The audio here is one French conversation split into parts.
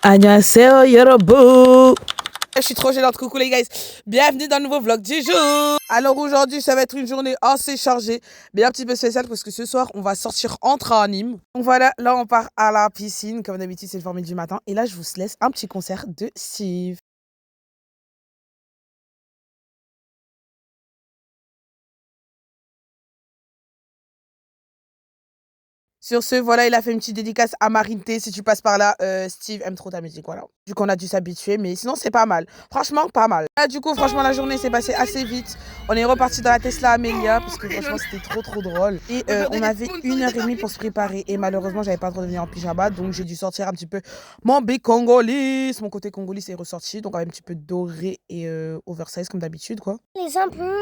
Annyeonghaseyo Yorobu. Je suis trop gênante, coucou les guys, bienvenue dans le nouveau vlog du jour. Alors aujourd'hui ça va être une journée assez chargée, mais un petit peu spéciale parce que ce soir on va sortir entre à Nîmes. Donc voilà, là on part à la piscine, comme d'habitude c'est le formule du matin. Et là je vous laisse un petit concert de Steve. Sur ce, voilà, il a fait une petite dédicace à Marine T. Si tu passes par là, Steve aime trop ta musique, voilà. Du coup, on a dû s'habituer, mais sinon, c'est pas mal. Franchement, pas mal. Là, du coup, franchement, la journée s'est passée assez vite. On est reparti dans la Tesla Amelia, parce que franchement, c'était trop drôle. Et on avait 1h30 pour se préparer. Et malheureusement, j'avais pas le droit de venir en pyjama, donc j'ai dû sortir un petit peu mon bé congolis. Mon côté congolis est ressorti, donc avec un petit peu doré et oversize, comme d'habitude, quoi. Les impurs.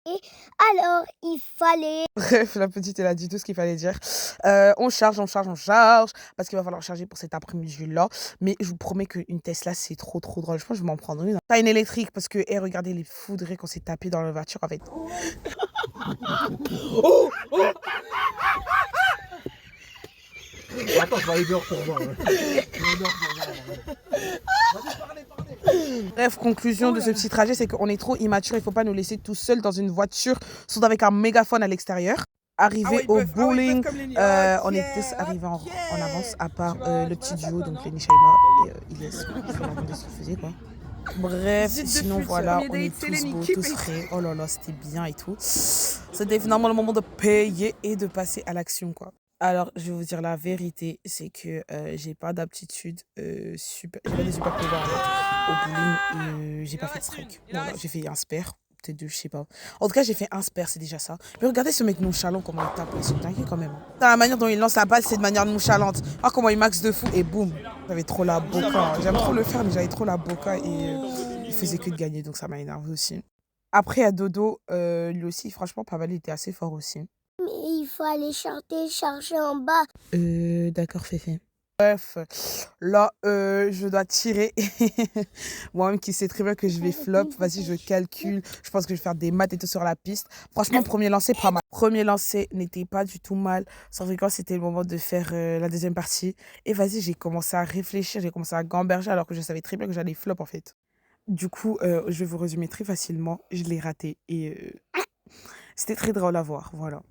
Et alors, il fallait... Bref, la petite, elle a dit tout ce qu'il fallait dire. On charge, parce qu'il va falloir charger pour cet après-midi-là. Mais je vous promets qu'une Tesla, c'est trop drôle. Je pense que je vais m'en prendre une. Pas une électrique, parce que, regardez les foudrés qu'on s'est tapés dans la voiture avec. Oh, oh. Attends, je vais aller dehors pour voir. Bref, conclusion de ce petit trajet, c'est qu'on est trop immature. Il faut pas nous laisser tout seuls dans une voiture, surtout avec un mégaphone à l'extérieur. Arrivé au bowling, on est tous arrivés en avance, à part le petit duo, donc Lenny Shaima et Ilyes. Il faut leur demander ce qu'ils faisaient, quoi. Bref, sinon voilà, on est tous beaux, tous frais. Oh là là, c'était bien et tout. C'était finalement le moment de payer et de passer à l'action, quoi. Alors, je vais vous dire la vérité, c'est que j'ai pas d'aptitude super. J'ai pas des super pouvoirs au bowling. J'ai pas fait de strike. Voilà, j'ai fait un spare, peut-être deux, je sais pas. En tout cas, j'ai fait un spare, c'est déjà ça. Mais regardez ce mec nonchalant, comment il tape. C'est dingue quand même. La manière dont il lance la balle, c'est de manière nonchalante. Ah, comment il max de fou et boum. J'avais trop la boca. J'aime trop le faire, mais j'avais trop la boca et il faisait que de gagner, donc ça m'a énervé aussi. Après, à Dodo, lui aussi, franchement, pas mal, il était assez fort aussi. Mais il faut aller charger en bas. D'accord, Féfé. Bref, là, je dois tirer. Moi-même qui sais très bien que je vais flop. Vas-y, je calcule. Je pense que je vais faire des maths et tout sur la piste. Franchement, premier lancer, pas mal. Premier lancer n'était pas du tout mal. Sauf que quand c'était le moment de faire la deuxième partie. Et vas-y, j'ai commencé à réfléchir. J'ai commencé à gamberger alors que je savais très bien que j'allais flop, en fait. Du coup, je vais vous résumer très facilement. Je l'ai raté. Et c'était très drôle à voir. Voilà.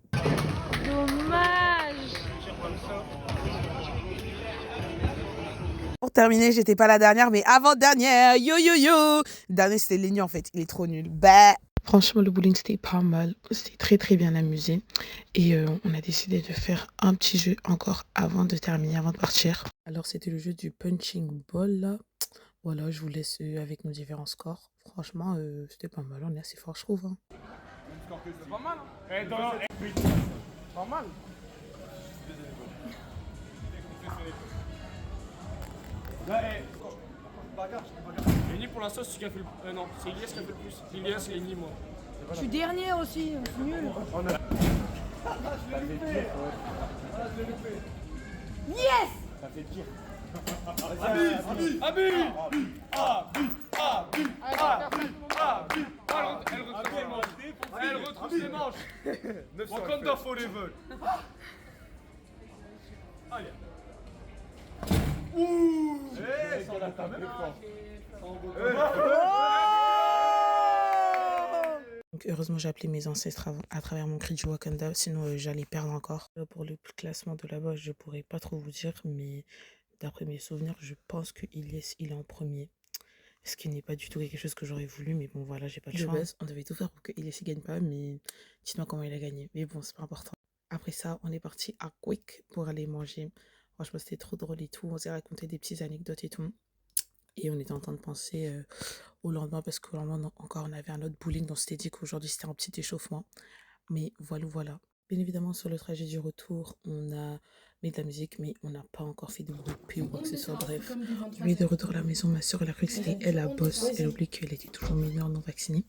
Pour terminer, j'étais pas la dernière, mais avant-dernière. Yo yo yo. Dernier, c'était Lenny en fait. Il est trop nul. Bah. Franchement, le bowling, c'était pas mal. C'était très bien amusé. Et on a décidé de faire un petit jeu encore avant de terminer, avant de partir. Alors, c'était le jeu du punching ball, là. Voilà, je vous laisse avec nos différents scores. Franchement, c'était pas mal. On est assez fort, je trouve. Hein. C'est pas mal, hein? Pas mal. Là, bagarre. Lenny pour l'instant, c'est celui qui a fait le. Non, c'est Ilyes qui a fait le plus. Ilyes et Lenny, moi. Je suis dernier aussi, c'est nul. Yes! Ça fait pire. Elle retrouve ses manches. Wakanda forever. Allez. Ouh! Ça l'a quand même fort. Donc heureusement j'ai appelé mes ancêtres à travers mon cri du Wakanda, sinon j'allais perdre encore. Là, pour le classement de là-bas, je pourrais pas trop vous dire, mais d'après mes souvenirs, je pense que Ilyes il est en premier. Ce qui n'est pas du tout quelque chose que j'aurais voulu, mais bon voilà, j'ai pas le choix. De base, on devait tout faire pour que Ilyes gagne pas, mais dites-moi comment il a gagné. Mais bon, c'est pas important. Après ça, on est parti à Quick pour aller manger. Franchement, c'était trop drôle et tout. On s'est raconté des petites anecdotes et tout. Et on était en train de penser au lendemain, parce qu'au lendemain, encore, on avait un autre bowling, donc on s'était dit qu'aujourd'hui, c'était un petit échauffement. Mais voilà. Bien évidemment, sur le trajet du retour, on a mis de la musique, mais on n'a pas encore fait de groupé ou quoi que ce soit. Bref, on est de retour à la maison. Ma soeur, elle a cru que c'était elle la bosse. Elle oublie qu'elle était toujours mineure non vaccinée.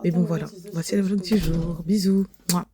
Mais bon, voilà. Voici le vlog du jour. Bisous. Mouah.